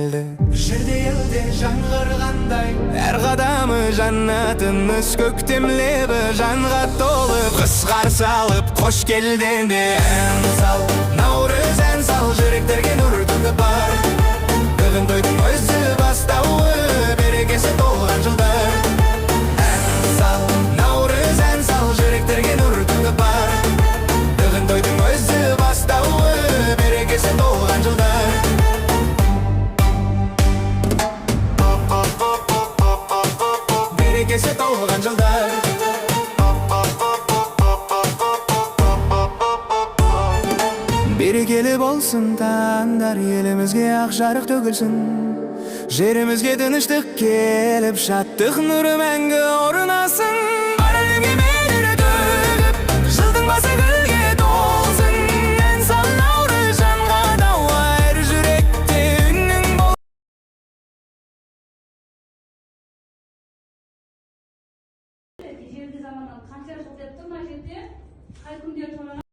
Жерде елде жаңғырғандай, әр қадамы жаннатымыз көктемлебі жанға толы. Қыс қарсы алып қош келденде ән сал, наурыз ән сал, жүректерге нұр төгіп бар. Бүгін тойдың өзі бастауы, берекесі толған жылдар. Ән сал, наурыз ән сал, жүректерге нұр төгіп бар. Бүгін тойдың өзі бастауы, берекесі толған жылдар. Берекесі толған жылдар. Берекелі болсын таңдар, елімізге ақ жарық төгілсін. Жерімізге тыныштық келіп, шаттық нұры мәңгі орнасын. Бар әлемге мейірі төгіп, жылдың басы гүлге толсын. Ән сал, наурыз жанға дауа, әр жүректе үнің бол. Ежелгі заманнан қанша жыл деп тұрма жерде, қай күндер